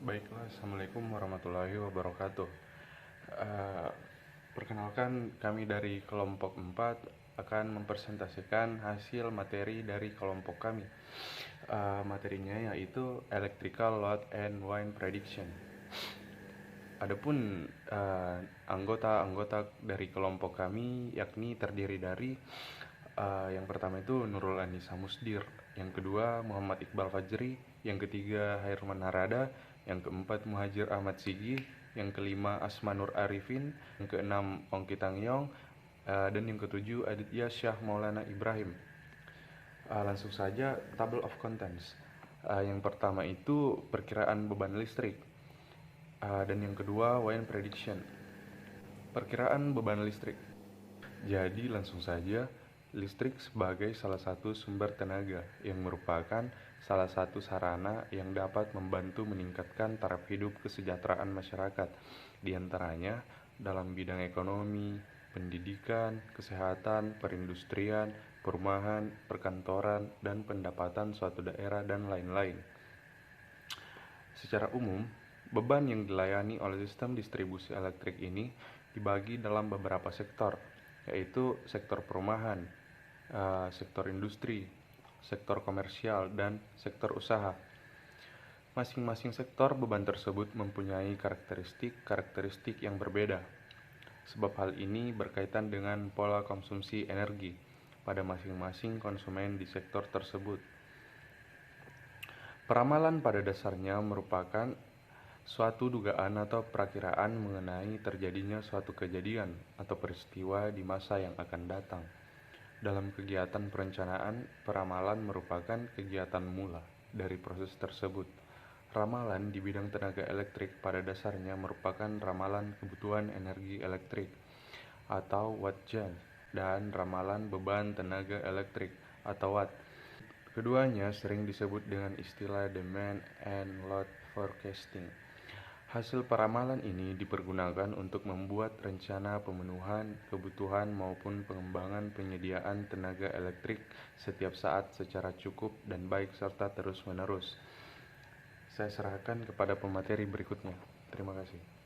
Baiklah, Assalamualaikum warahmatullahi wabarakatuh. Eh, Perkenalkan, kami dari kelompok 4 akan mempresentasikan hasil materi dari kelompok kami. Materinya yaitu Electrical Load and Wind Prediction. Adapun anggota-anggota dari kelompok kami yakni terdiri dari yang pertama itu Nurul Anisa Musdir, yang kedua Muhammad Iqbal Fajri, yang ketiga Hairman Harada, yang keempat Muhajir Ahmad Sigi, yang kelima Asmanur Arifin, yang keenam Ongki Tangyong, dan yang ketujuh Aditya Syah Maulana Ibrahim. Langsung saja table of contents. Yang pertama itu perkiraan beban listrik. Dan yang kedua wind prediction, perkiraan beban listrik. Jadi langsung saja, listrik sebagai salah satu sumber tenaga yang merupakan salah satu sarana yang dapat membantu meningkatkan taraf hidup kesejahteraan masyarakat, diantaranya dalam bidang ekonomi, pendidikan, kesehatan, perindustrian, perumahan, perkantoran, dan pendapatan suatu daerah dan lain-lain. Secara umum, beban yang dilayani oleh sistem distribusi elektrik ini dibagi dalam beberapa sektor, yaitu sektor perumahan, sektor industri, sektor komersial, dan sektor usaha. Masing-masing sektor beban tersebut mempunyai karakteristik yang berbeda, sebab hal ini berkaitan dengan pola konsumsi energi pada masing-masing konsumen di sektor tersebut. Peramalan pada dasarnya merupakan suatu dugaan atau perakiraan mengenai terjadinya suatu kejadian atau peristiwa di masa yang akan datang. Dalam kegiatan perencanaan, peramalan merupakan kegiatan mula dari proses tersebut. Ramalan di bidang tenaga elektrik pada dasarnya merupakan ramalan kebutuhan energi elektrik atau watt jam dan ramalan beban tenaga elektrik atau watt. Keduanya sering disebut dengan istilah demand and load forecasting. Hasil peramalan ini dipergunakan untuk membuat rencana pemenuhan kebutuhan maupun pengembangan penyediaan tenaga elektrik setiap saat secara cukup dan baik serta terus-menerus. Saya serahkan kepada pemateri berikutnya. Terima kasih.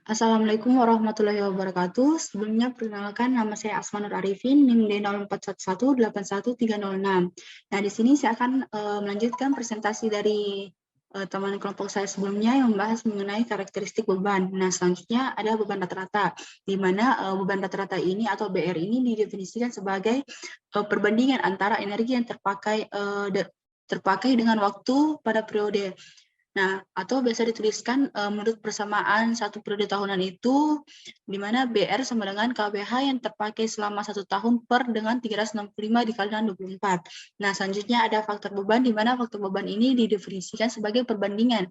Assalamualaikum warahmatullahi wabarakatuh. Sebelumnya perkenalkan nama saya Asma Nur Arifin, NIM D0411818306. Nah, di sini saya akan melanjutkan presentasi dari teman kelompok saya sebelumnya yang membahas mengenai karakteristik beban. Nah, selanjutnya ada beban rata-rata, di mana beban rata-rata ini atau BR ini didefinisikan sebagai perbandingan antara energi yang terpakai dengan waktu pada periode. Nah, atau biasa dituliskan menurut persamaan satu periode tahunan itu, di mana BR sama dengan KWH yang terpakai selama 1 tahun per dengan 365 dikali dengan 24. Nah, selanjutnya ada faktor beban, di mana faktor beban ini didefinisikan sebagai perbandingan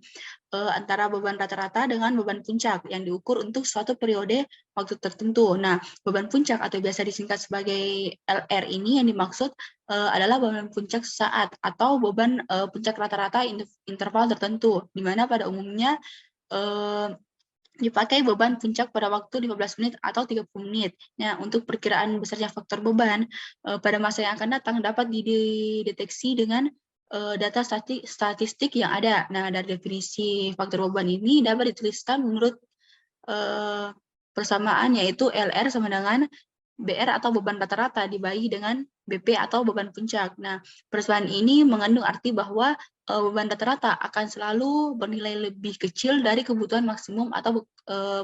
antara beban rata-rata dengan beban puncak yang diukur untuk suatu periode waktu tertentu. Nah, beban puncak atau biasa disingkat sebagai LR ini yang dimaksud adalah beban puncak saat atau beban puncak rata-rata interval tertentu, di mana pada umumnya dipakai beban puncak pada waktu 15 menit atau 30 menit. Nah, untuk perkiraan besarnya faktor beban pada masa yang akan datang dapat dideteksi dengan data statistik yang ada. Nah, dari definisi faktor beban ini dapat dituliskan menurut persamaan, yaitu LR sama dengan BR atau beban rata-rata dibagi dengan BP atau beban puncak. Nah, persamaan ini mengandung arti bahwa beban rata-rata akan selalu bernilai lebih kecil dari kebutuhan maksimum atau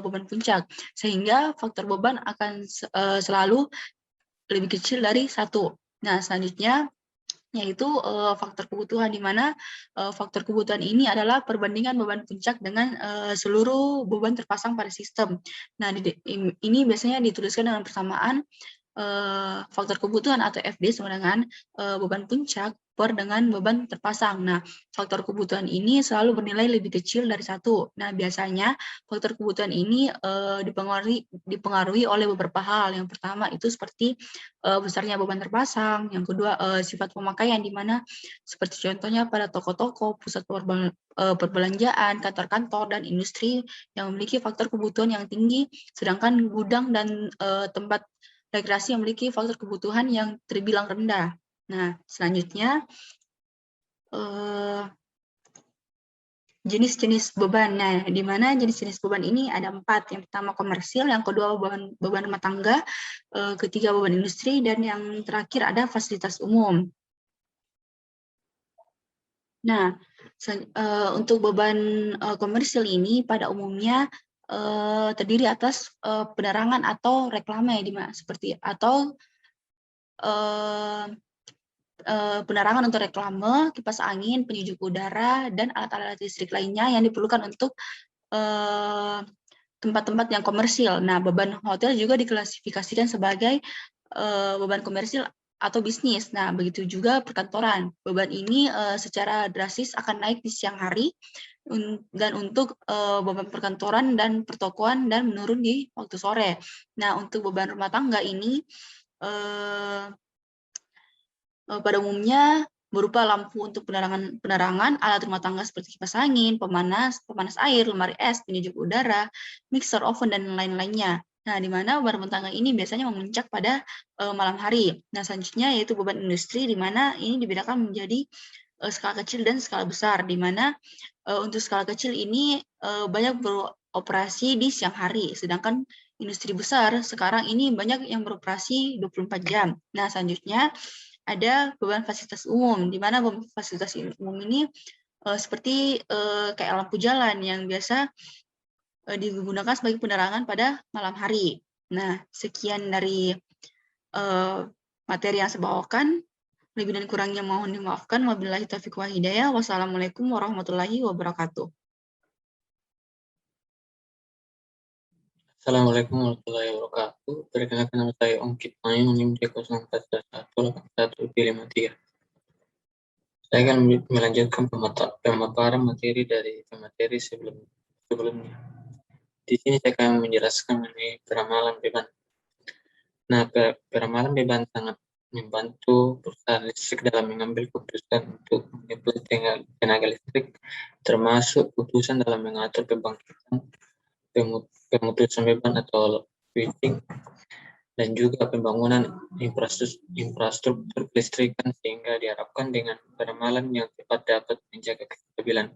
beban puncak, sehingga faktor beban akan selalu lebih kecil dari 1. Nah, selanjutnya yaitu faktor kebutuhan, di mana faktor kebutuhan ini adalah perbandingan beban puncak dengan seluruh beban terpasang pada sistem. Nah, ini biasanya dituliskan dengan persamaan faktor kebutuhan atau FD sama dengan beban puncak per dengan beban terpasang. Nah, faktor kebutuhan ini selalu bernilai lebih kecil dari 1. Nah, biasanya faktor kebutuhan ini dipengaruhi oleh beberapa hal. Yang pertama itu seperti besarnya beban terpasang, yang kedua sifat pemakaian, di mana seperti contohnya pada toko-toko, pusat perbelanjaan, kantor-kantor, dan industri yang memiliki faktor kebutuhan yang tinggi, sedangkan gudang dan tempat rekreasi yang memiliki faktor kebutuhan yang terbilang rendah. Nah, selanjutnya jenis-jenis beban. Nah, di mana jenis-jenis beban ini ada 4. Yang pertama komersil, yang kedua beban rumah tangga, ketiga beban industri, dan yang terakhir ada fasilitas umum. Nah, untuk beban komersil ini pada umumnya terdiri atas penerangan atau reklame, seperti atau penerangan untuk reklame, kipas angin, penyejuk udara, dan alat-alat listrik lainnya yang diperlukan untuk tempat-tempat yang komersil. Nah, beban hotel juga diklasifikasikan sebagai beban komersil atau bisnis. Nah, begitu juga perkantoran. Beban ini secara drastis akan naik di siang hari, dan untuk beban perkantoran dan pertokoan dan menurun di waktu sore. Nah, untuk beban rumah tangga ini pada umumnya berupa lampu untuk penerangan, alat rumah tangga seperti kipas angin, pemanas air, lemari es, penyejuk udara, mixer, oven, dan lain-lainnya. Nah, di mana beban rumah tangga ini biasanya memuncak pada malam hari. Nah, selanjutnya yaitu beban industri, di mana ini dibedakan menjadi skala kecil dan skala besar, di mana untuk skala kecil ini banyak beroperasi di siang hari, sedangkan industri besar sekarang ini banyak yang beroperasi 24 jam. Nah, selanjutnya ada beban fasilitas umum, di mana beban fasilitas umum ini seperti kayak lampu jalan yang biasa digunakan sebagai penerangan pada malam hari. Nah, sekian dari materi yang saya bawakan. Lebih dan kurangnya mohon dimaafkan. Wabillahi taufiq wal hidayah. Wassalamualaikum warahmatullahi wabarakatuh. Assalamualaikum warahmatullahi wabarakatuh. Perkenalkan nama saya Ongkit Mayu, NIM D0411818153. Saya akan melanjutkan pemaparan materi dari pemateri sebelumnya. Di sini saya akan menjelaskan mengenai peramalan beban. Nah, peramalan beban sangat membantu perusahaan listrik dalam mengambil keputusan untuk menyuplai tenaga listrik, termasuk keputusan dalam mengatur pembangkitan, pemutusan beban atau switching, dan juga pembangunan infrastruktur kelistrikan, sehingga diharapkan dengan peramalan yang tepat dapat menjaga kestabilan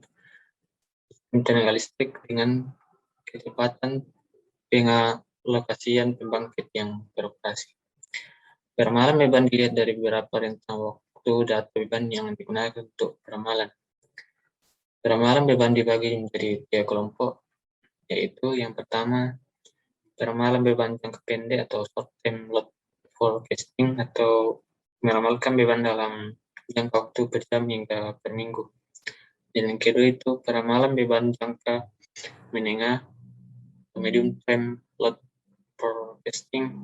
tenaga listrik dengan kecepatan pengalokasian pembangkit yang beroperasi. Peramalan beban dilihat dari beberapa rentang waktu data beban yang digunakan untuk peramalan. Peramalan beban dibagi menjadi 3 kelompok, yaitu yang pertama, peramalan beban jangka pendek atau short-term load forecasting atau meramalkan beban dalam jangka waktu per jam hingga per minggu. Dan yang kedua itu peramalan beban jangka menengah atau medium term load forecasting,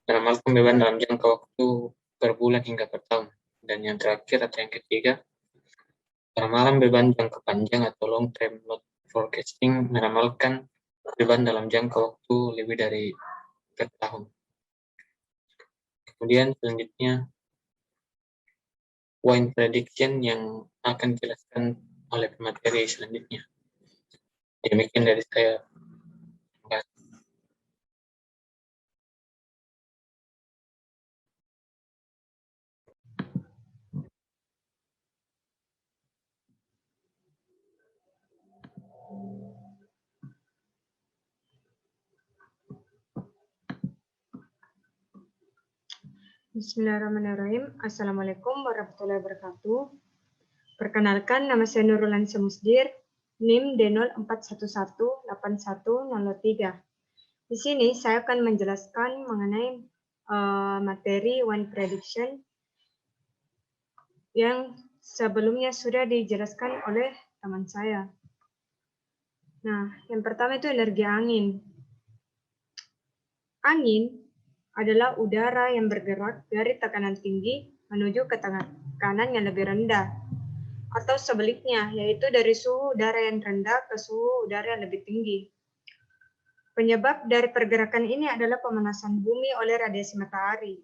meramalkan beban dalam jangka waktu per bulan hingga per tahun. Dan yang terakhir atau yang ketiga, peramalan beban jangka panjang atau long term load forecasting, meramalkan beban dalam jangka waktu lebih dari per tahun. Kemudian selanjutnya wind prediction yang akan dijelaskan oleh pemateri selanjutnya. Demikian dari saya. Terima kasih. Bismillahirrahmanirrahim. Assalamualaikum warahmatullahi wabarakatuh. Perkenalkan, nama saya Nurul Anissa Musdir, NIM D041181003. Di sini saya akan menjelaskan mengenai materi wind prediction yang sebelumnya sudah dijelaskan oleh teman saya. Nah, yang pertama itu energi angin. Angin adalah udara yang bergerak dari tekanan tinggi menuju ke tekanan yang lebih rendah, atau sebaliknya, yaitu dari suhu udara yang rendah ke suhu udara yang lebih tinggi. Penyebab dari pergerakan ini adalah pemanasan bumi oleh radiasi matahari.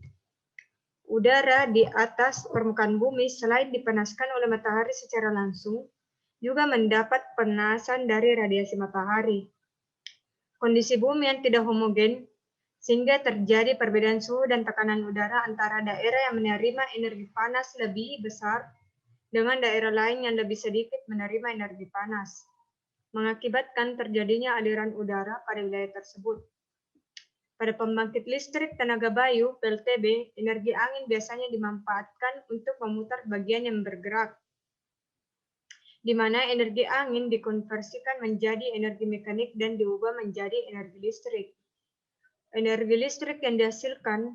Udara di atas permukaan bumi selain dipanaskan oleh matahari secara langsung, juga mendapat pemanasan dari radiasi matahari. Kondisi bumi yang tidak homogen sehingga terjadi perbedaan suhu dan tekanan udara antara daerah yang menerima energi panas lebih besar dengan daerah lain yang lebih sedikit menerima energi panas, mengakibatkan terjadinya aliran udara pada wilayah tersebut. Pada pembangkit listrik tenaga bayu (PLTB), energi angin biasanya dimanfaatkan untuk memutar bagian yang bergerak, di mana energi angin dikonversikan menjadi energi mekanik dan diubah menjadi energi listrik. Energi listrik yang dihasilkan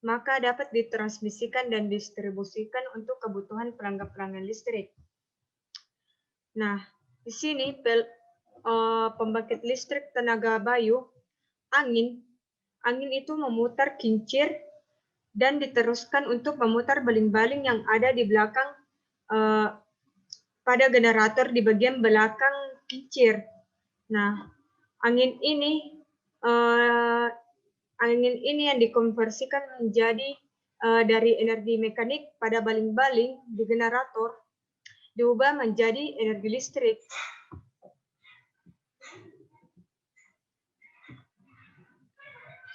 maka dapat ditransmisikan dan distribusikan untuk kebutuhan pelanggan listrik. Nah, di sini pembangkit listrik tenaga bayu, angin itu memutar kincir dan diteruskan untuk memutar baling-baling yang ada di belakang pada generator di bagian belakang kincir. Nah, angin ini yang dikonversikan menjadi dari energi mekanik pada baling-baling di generator diubah menjadi energi listrik.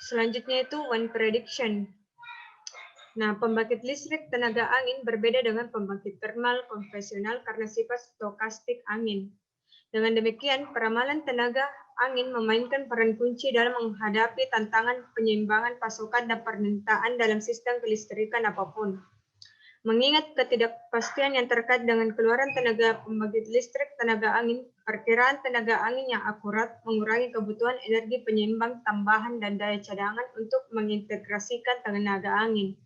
Selanjutnya itu wind prediction. Nah, pembangkit listrik tenaga angin berbeda dengan pembangkit termal konvensional karena sifat stokastik angin. Dengan demikian, peramalan tenaga angin memainkan peran kunci dalam menghadapi tantangan penyeimbangan pasokan dan permintaan dalam sistem kelistrikan apapun. Mengingat ketidakpastian yang terkait dengan keluaran tenaga pembangkit listrik tenaga angin, perkiraan tenaga angin yang akurat mengurangi kebutuhan energi penyeimbang tambahan dan daya cadangan untuk mengintegrasikan tenaga angin.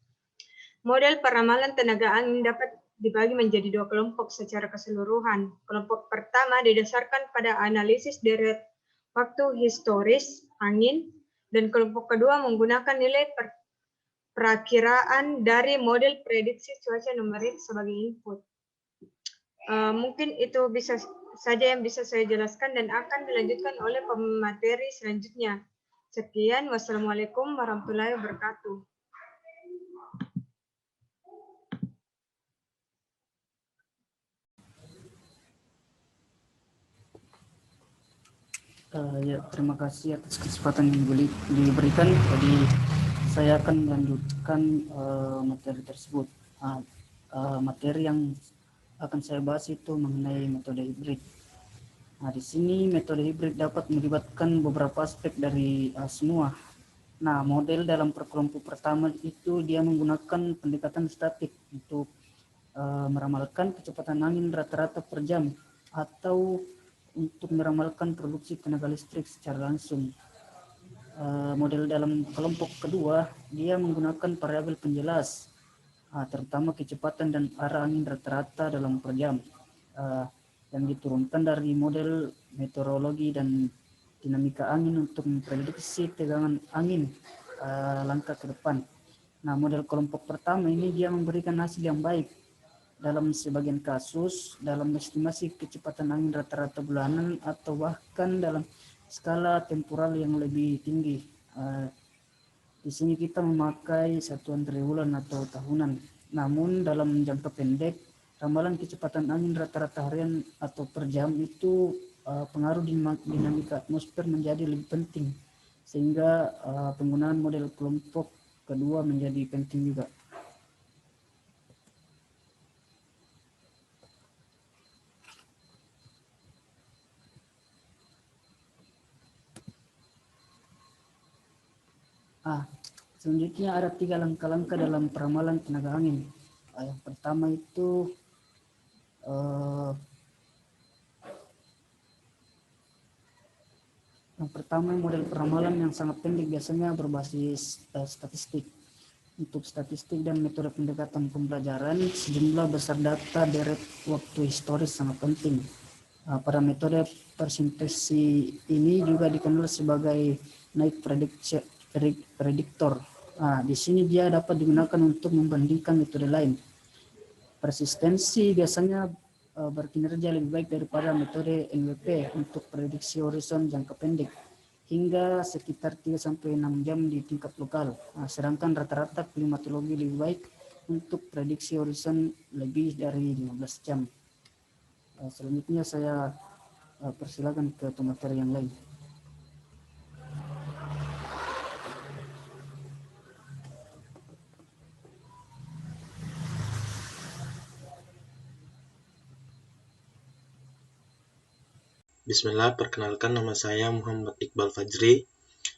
Model peramalan tenaga angin dapat dibagi menjadi 2 kelompok secara keseluruhan. Kelompok pertama didasarkan pada analisis deret waktu historis angin, dan kelompok kedua menggunakan nilai perakiraan dari model prediksi cuaca numerik sebagai input. Mungkin itu saja yang bisa saya jelaskan dan akan dilanjutkan oleh pemateri selanjutnya. Sekian, wassalamualaikum warahmatullahi wabarakatuh. Ya, terima kasih atas kesempatan yang diberikan. Jadi saya akan melanjutkan materi tersebut. Materi yang akan saya bahas itu mengenai metode hibrid. Nah, di sini metode hibrid dapat melibatkan beberapa aspek dari semua. Nah, model dalam perkelompok pertama itu dia menggunakan pendekatan statik untuk meramalkan kecepatan angin rata-rata per jam atau untuk meramalkan produksi tenaga listrik secara langsung. Model dalam kelompok kedua dia menggunakan variabel penjelas, terutama kecepatan dan arah angin rata-rata dalam per jam. Yang diturunkan dari model meteorologi dan dinamika angin untuk memprediksi tegangan angin langkah ke depan. Nah, model kelompok pertama ini dia memberikan hasil yang baik dalam sebagian kasus dalam estimasi kecepatan angin rata-rata bulanan atau bahkan dalam skala temporal yang lebih tinggi. Di sini kita memakai satuan triwulan atau tahunan. Namun dalam jangka pendek ramalan kecepatan angin rata-rata harian atau per jam itu pengaruh dinamika atmosfer menjadi lebih penting, sehingga penggunaan model kelompok kedua menjadi penting juga. Selanjutnya ada 3 langkah-langkah dalam peramalan tenaga angin. Yang pertama itu model peramalan yang sangat pendek biasanya berbasis statistik. Untuk statistik dan metode pendekatan pembelajaran, sejumlah besar data deret waktu historis sangat penting. Pada metode persintesi ini juga dikenal sebagai naik prediktor. Di sini dia dapat digunakan untuk membandingkan metode lain. Persistensi biasanya berkinerja lebih baik daripada metode NWP untuk prediksi horizon jangka pendek hingga sekitar 3-6 jam di tingkat lokal. Sedangkan rata-rata klimatologi lebih baik untuk prediksi horizon lebih dari 15 jam. Selanjutnya saya persilakan ke pemateri yang lain. Bismillah, perkenalkan nama saya Muhammad Iqbal Fajri,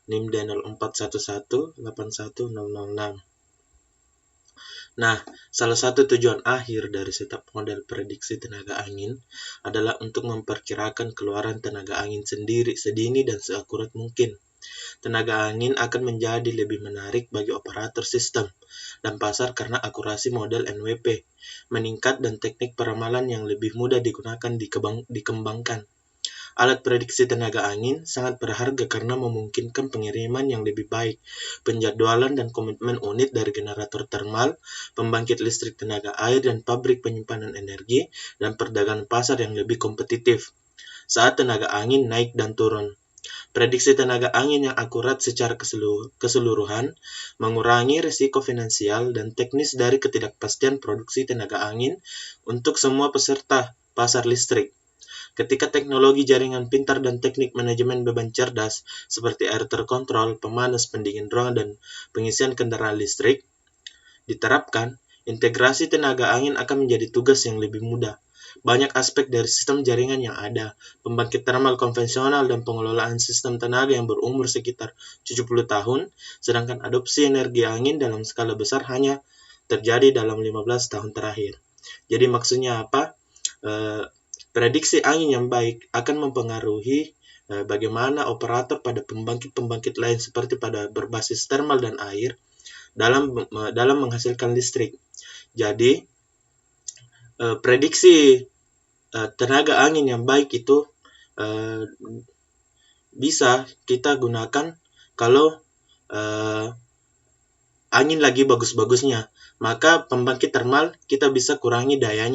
NIM D0411818006. Nah, salah satu tujuan akhir dari setiap model prediksi tenaga angin adalah untuk memperkirakan keluaran tenaga angin sendiri sedini dan seakurat mungkin. Tenaga angin akan menjadi lebih menarik bagi operator sistem dan pasar karena akurasi model NWP meningkat dan teknik peramalan yang lebih mudah digunakan dikembangkan. Alat prediksi tenaga angin sangat berharga karena memungkinkan pengiriman yang lebih baik, penjadwalan dan komitmen unit dari generator termal, pembangkit listrik tenaga air, dan pabrik penyimpanan energi, dan perdagangan pasar yang lebih kompetitif saat tenaga angin naik dan turun. Prediksi tenaga angin yang akurat secara keseluruhan mengurangi risiko finansial dan teknis dari ketidakpastian produksi tenaga angin untuk semua peserta pasar listrik. Ketika teknologi jaringan pintar dan teknik manajemen beban cerdas seperti air terkontrol, pemanas, pendingin ruangan, dan pengisian kendaraan listrik diterapkan, integrasi tenaga angin akan menjadi tugas yang lebih mudah. Banyak aspek dari sistem jaringan yang ada, pembangkit termal konvensional dan pengelolaan sistem tenaga yang berumur sekitar 70 tahun, sedangkan adopsi energi angin dalam skala besar hanya terjadi dalam 15 tahun terakhir. Jadi maksudnya apa? Prediksi angin yang baik akan mempengaruhi bagaimana operator pada pembangkit-pembangkit lain seperti pada berbasis termal dan air dalam menghasilkan listrik. Jadi, prediksi tenaga angin yang baik itu bisa kita gunakan kalau angin lagi bagus-bagusnya. Maka pembangkit termal kita bisa kurangi daya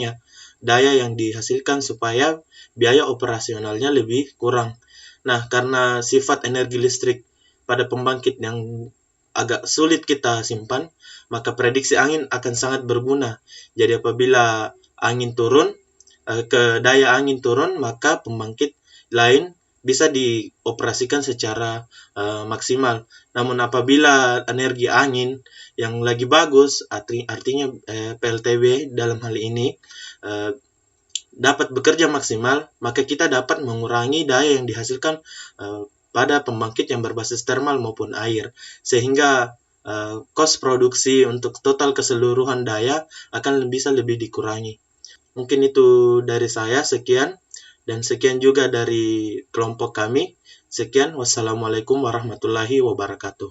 yang dihasilkan supaya biaya operasionalnya lebih kurang. Nah, karena sifat energi listrik pada pembangkit yang agak sulit kita simpan, maka prediksi angin akan sangat berguna. Jadi apabila angin turun, daya angin turun, maka pembangkit lain bisa dioperasikan secara maksimal. Namun apabila energi angin yang lagi bagus, artinya PLTB dalam hal ini dapat bekerja maksimal, maka kita dapat mengurangi daya yang dihasilkan pada pembangkit yang berbasis termal maupun air, sehingga kos produksi untuk total keseluruhan daya akan bisa lebih dikurangi. Mungkin itu dari saya, sekian. Dan sekian juga dari kelompok kami. Sekian, wassalamualaikum warahmatullahi wabarakatuh.